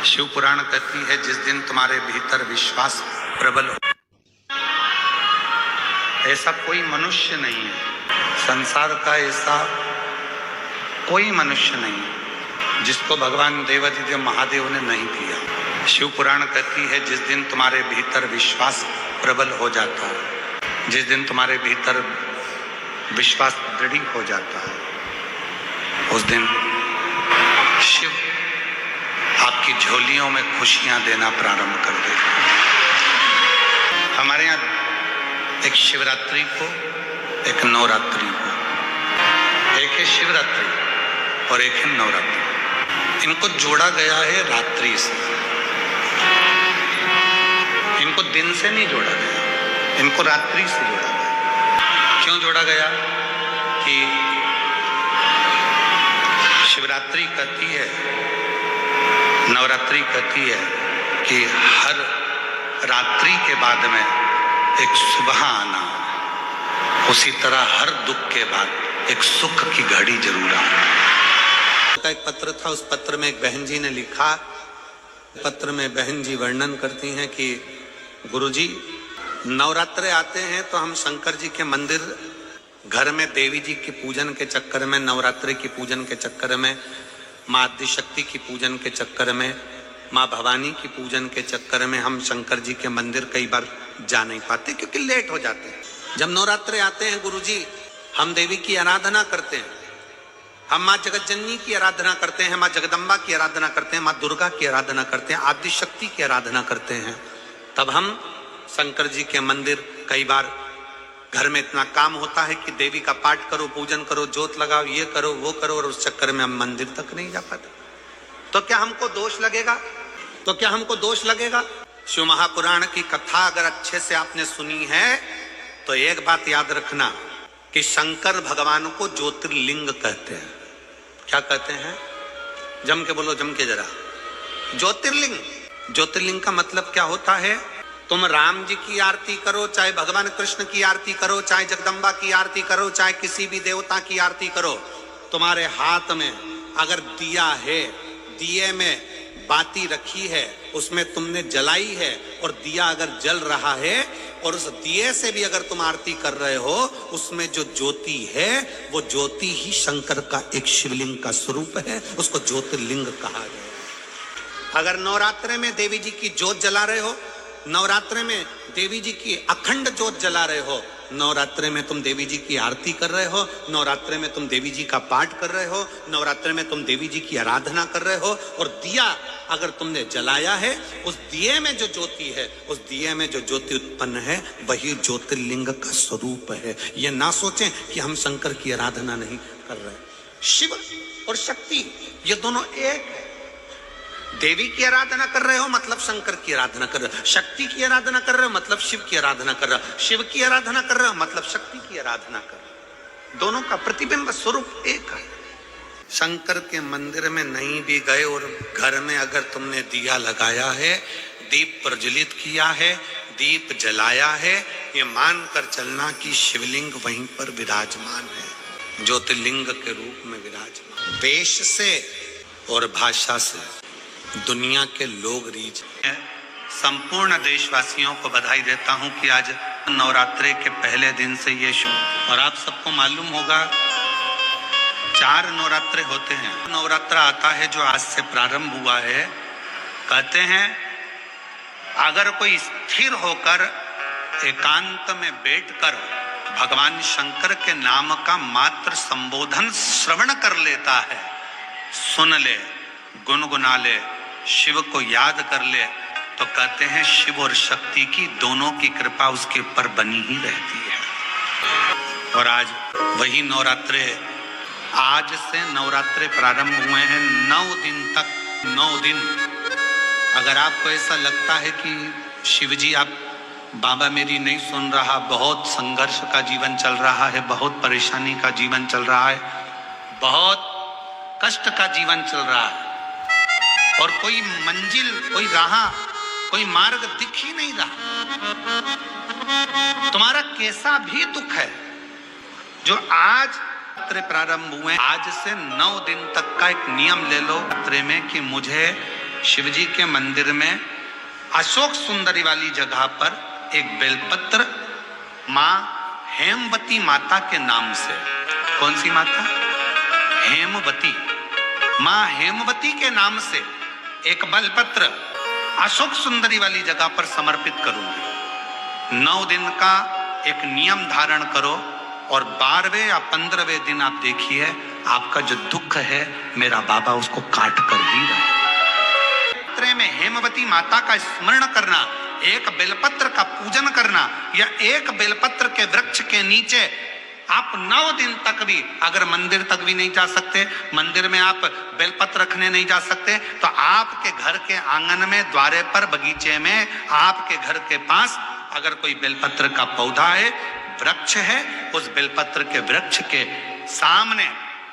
शिव पुराण कहती है जिस दिन तुम्हारे भीतर विश्वास प्रबल हो, ऐसा कोई मनुष्य नहीं है, संसार का ऐसा कोई मनुष्य नहीं है जिसको भगवान देवादिदेव महादेव ने नहीं दिया। शिव पुराण कहती है जिस दिन तुम्हारे भीतर विश्वास प्रबल हो जाता है, जिस दिन तुम्हारे भीतर विश्वास दृढ़ हो जाता है, उस दिन शिव आपकी झोलियों में खुशियां देना प्रारंभ कर देगा। हमारे यहाँ एक शिवरात्रि को, एक नवरात्रि को, एक है शिवरात्रि और एक है नवरात्रि। इनको जोड़ा गया है रात्रि से, इनको दिन से नहीं जोड़ा गया, इनको रात्रि से जोड़ा गया। क्यों जोड़ा गया? कि शिवरात्रि कहती है, नवरात्रि कहती है कि हर रात्रि के बाद में एक सुबह आना, उसी तरह हर दुख के बाद एक सुख की घड़ी जरूर आना। एक पत्र था, उस पत्र में एक बहन जी ने लिखा, पत्र में बहन जी वर्णन करती हैं कि गुरुजी नवरात्रे आते हैं तो हम शंकर जी के मंदिर, घर में देवी जी की पूजन के चक्कर में, नवरात्रि की पूजन के चक्कर में, माँ आदिशक्ति की पूजन के चक्कर में, माँ भवानी की पूजन के चक्कर में हम शंकर जी के मंदिर कई बार जा नहीं पाते क्योंकि लेट हो जाते हैं। जब नवरात्रे आते हैं गुरुजी, हम देवी की आराधना करते हैं, हम माँ जगत जननी की आराधना करते हैं, माँ जगदम्बा की आराधना करते हैं, माँ दुर्गा की आराधना करते हैं, आदिशक्ति की आराधना करते हैं। तब हम शंकर जी के मंदिर, कई बार घर में इतना काम होता है कि देवी का पाठ करो, पूजन करो, जोत लगाओ, ये करो, वो करो, और उस चक्कर में हम मंदिर तक नहीं जा पाते। तो क्या हमको दोष लगेगा? तो क्या हमको दोष लगेगा? शिव महापुराण की कथा अगर अच्छे से आपने सुनी है तो एक बात याद रखना कि शंकर भगवान को ज्योतिर्लिंग कहते हैं। क्या कहते हैं? जम के बोलो, जम के जरा। ज्योतिर्लिंग। ज्योतिर्लिंग का मतलब क्या होता है? तुम राम जी की आरती करो, चाहे भगवान कृष्ण की आरती करो, चाहे जगदम्बा की आरती करो, चाहे किसी भी देवता की आरती करो, तुम्हारे हाथ में अगर दिया है, दिए में बाती रखी है, उसमें तुमने जलाई है, और दिया अगर जल रहा है और उस दिए से भी अगर तुम आरती कर रहे हो, उसमें जो ज्योति है वो ज्योति ही शंकर का एक शिवलिंग का स्वरूप है, उसको ज्योतिर्लिंग कहा गया। अगर नवरात्रे में देवी जी की ज्योत जला रहे हो, नवरात्रे में देवी जी की अखंड ज्योत जला रहे हो, नवरात्रे में तुम देवी जी की आरती कर रहे हो, नवरात्रे में तुम देवी जी का पाठ कर रहे हो, नवरात्रे में तुम देवी जी की आराधना कर रहे हो, और दिया अगर तुमने जलाया है, उस दिए में जो ज्योति है, उस दिए में जो ज्योति उत्पन्न है, वही ज्योतिर्लिंग का स्वरूप है। ये ना सोचें कि हम शंकर की आराधना नहीं कर रहे। शिव और शक्ति ये दोनों एक है। देवी की आराधना कर रहे हो मतलब शंकर की आराधना कर रहे हो, शक्ति की आराधना कर रहे हो मतलब शिव की आराधना कर रहे हो, शिव की आराधना कर रहे हो मतलब शक्ति की आराधना कर रहे हो। दोनों का प्रतिबिंब स्वरूप एक है। शंकर के मंदिर में नहीं भी गए और घर में अगर तुमने दिया लगाया है, दीप प्रज्वलित किया है, दीप जलाया है, ये मानकर चलना कि शिवलिंग वहीं पर विराजमान है, ज्योतिर्लिंग के रूप में विराजमान। वेश से और भाषा से दुनिया के लोग रीझ। संपूर्ण देशवासियों को बधाई देता हूं कि आज नवरात्रे के पहले दिन से ये शुरू, और आप सबको मालूम होगा 4 नवरात्रे होते हैं। नवरात्रा आता है जो आज से प्रारंभ हुआ है। कहते हैं अगर कोई स्थिर होकर एकांत में बैठकर भगवान शंकर के नाम का मात्र संबोधन श्रवण कर लेता है, सुन ले, गुनगुना ले, शिव को याद कर ले, तो कहते हैं शिव और शक्ति की दोनों की कृपा उसके ऊपर बनी ही रहती है। और आज वही नवरात्रे, आज से नवरात्रे प्रारंभ हुए हैं। 9 दिन तक, 9 दिन। अगर आपको ऐसा लगता है कि शिव जी आप बाबा मेरी नहीं सुन रहा, बहुत संघर्ष का जीवन चल रहा है, बहुत परेशानी का जीवन चल रहा है, बहुत कष्ट का जीवन चल रहा है, और कोई मंजिल, कोई राह, कोई मार्ग दिख ही नहीं रहा, तुम्हारा कैसा भी दुख है, जो आज प्रारंभ हुए, आज से 9 दिन तक का एक नियम ले लो में कि मुझे शिवजी के मंदिर में अशोक सुंदरी वाली जगह पर एक बेलपत्र मां हेमवती माता के नाम से, कौन सी माता? हेमवती, मां हेमवती के नाम से एक बेलपत्र अशोक सुंदरी वाली जगह पर समर्पित करूंगी। 9 दिन का एक नियम धारण करो और 12वें या 15वें दिन आप देखिए आपका जो दुख है मेरा बाबा उसको काट कर ही रहा है। में हेमवती माता का स्मरण करना, एक बेलपत्र का पूजन करना या एक बेलपत्र के वृक्ष के नीचे आप 9 दिन तक भी, अगर मंदिर तक भी नहीं जा सकते, मंदिर में आप बेलपत्र रखने नहीं जा सकते, तो आपके घर के आंगन में, द्वारे पर, बगीचे में, आपके घर के पास अगर कोई बेलपत्र का पौधा है, वृक्ष है, उस बेलपत्र के वृक्ष के सामने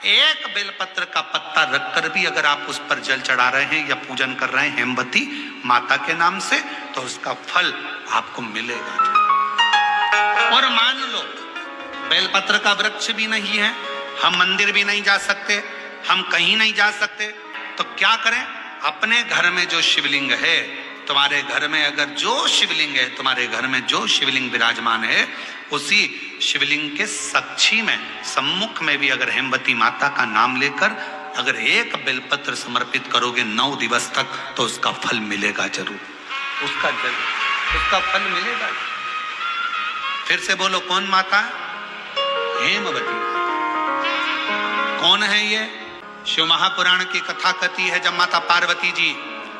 एक बेलपत्र का पत्ता रखकर भी अगर आप उस पर जल चढ़ा रहे हैं या पूजन कर रहे हैं हेमवती माता के नाम से, तो उसका फल आपको मिलेगा। और मान लो बेलपत्र का वृक्ष भी नहीं है, हम मंदिर भी नहीं जा सकते, हम कहीं नहीं जा सकते, तो क्या करें? अपने घर में जो शिवलिंग है, तुम्हारे घर में अगर जो शिवलिंग है, तुम्हारे घर में जो शिवलिंग विराजमान है, उसी शिवलिंग के साक्षी में, सम्मुख में भी अगर हेमवती माता का नाम लेकर अगर एक बेलपत्र समर्पित करोगे 9 दिवस तक, तो उसका फल मिलेगा जरूर, उसका फल मिलेगा। फिर से बोलो, कौन माता? हेमवती। कौन है ये? शिव महापुराण की कथा कथी है, जब माता पार्वती जी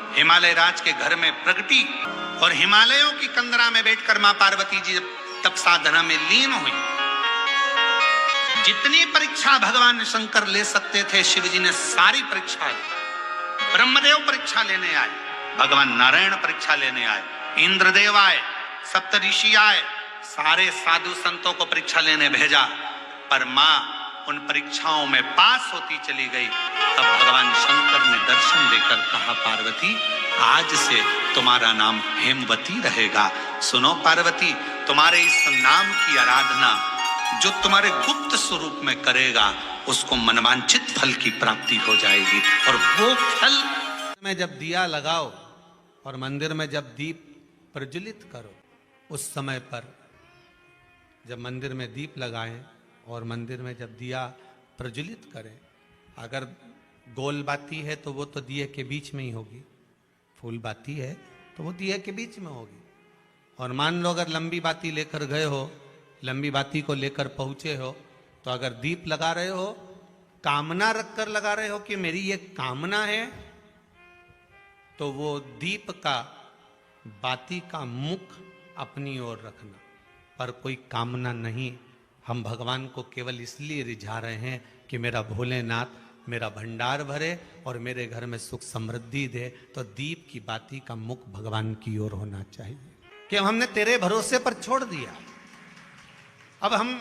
हिमालय राज के घर में प्रगटी और हिमालयों की कंदरा में बैठकर मां पार्वती जी तप साधना में लीन हुई। जितनी परीक्षा भगवान शंकर ले सकते थे, शिव जी ने सारी परीक्षा ली। ब्रह्मदेव परीक्षा लेने आए, भगवान नारायण परीक्षा लेने आए, इंद्रदेव आए, सप्तऋषि आए, सारे साधु संतों को परीक्षा लेने भेजा, पर मां उन परीक्षाओं में पास होती चली गई। तब भगवान शंकर ने दर्शन देकर कहा, पार्वती आज से तुम्हारा नाम हेमवती रहेगा। सुनो पार्वती, तुम्हारे इस नाम की आराधना जो तुम्हारे गुप्त स्वरूप में करेगा, उसको मनवांछित फल की प्राप्ति हो जाएगी। और वो फल में जब दिया लगाओ और मंदिर में जब दीप प्रज्वलित करो, उस समय पर जब मंदिर में दीप लगाएं और मंदिर में जब दिया प्रज्वलित करें, अगर गोल बाती है तो वो तो दिए के बीच में ही होगी, फूल बाती है तो वो दिए के बीच में होगी। और मान लो अगर लंबी बाती लेकर गए हो, लंबी बाती को लेकर पहुंचे हो, तो अगर दीप लगा रहे हो, कामना रखकर लगा रहे हो कि मेरी ये कामना है, तो वो दीप का, बाती का मुख अपनी ओर रखना, पर कोई कामना नहीं। हम भगवान को केवल इसलिए रिझा रहे हैं कि मेरा भोलेनाथ मेरा भंडार भरे और मेरे घर में सुख समृद्धि दे। तो दीप की बाती का मुख भगवान की ओर होना चाहिए कि हमने तेरे भरोसे पर छोड़ दिया। अब हम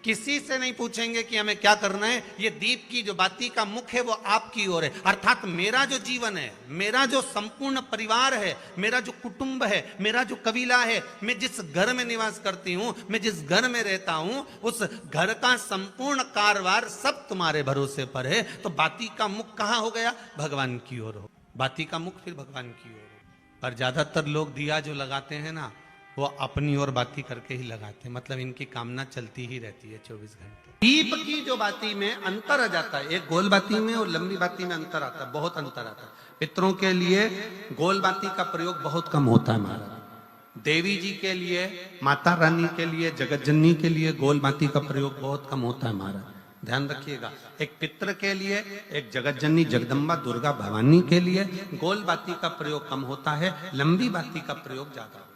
किसी से नहीं पूछेंगे कि हमें क्या करना है, ये दीप की जो बाती का मुख है वो आपकी ओर है। अर्थात मेरा जो जीवन है, मेरा जो संपूर्ण परिवार है, मेरा जो कुटुंब है, मेरा जो कबीला है, मैं जिस घर में निवास करती हूं, मैं जिस घर में रहता हूं, उस घर का संपूर्ण कारभार सब तुम्हारे भरोसे पर है। तो बाती का मुख कहां हो गया? भगवान की ओर हो। बाती का मुख फिर भगवान की ओर हो। पर ज्यादातर लोग दिया जो लगाते हैं ना, वो अपनी ओर बाती करके ही लगाते हैं, मतलब इनकी कामना चलती ही रहती है 24 घंटे। दीप की जो बाती में अंतर आ जाता है, एक गोल बाती में और लंबी बाती में अंतर आता है, बहुत अंतर आता है। पितरों के लिए गोल बाती का प्रयोग बहुत कम होता है महाराज। देवी जी के लिए, माता रानी के लिए, जगत जननी के लिए गोल बाती का प्रयोग बहुत कम होता है महाराज, ध्यान रखिएगा। एक पितर के लिए, एक जगत जननी जगदम्बा दुर्गा भवानी के लिए गोल बाती का प्रयोग कम होता है, लंबी बाती का प्रयोग ज्यादा।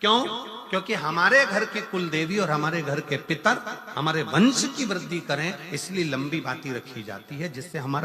क्यों? क्योंकि हमारे घर की कुल देवी और हमारे घर के पितर हमारे वंश की वृद्धि करें, इसलिए लंबी बाती रखी जाती है, जिससे हमारा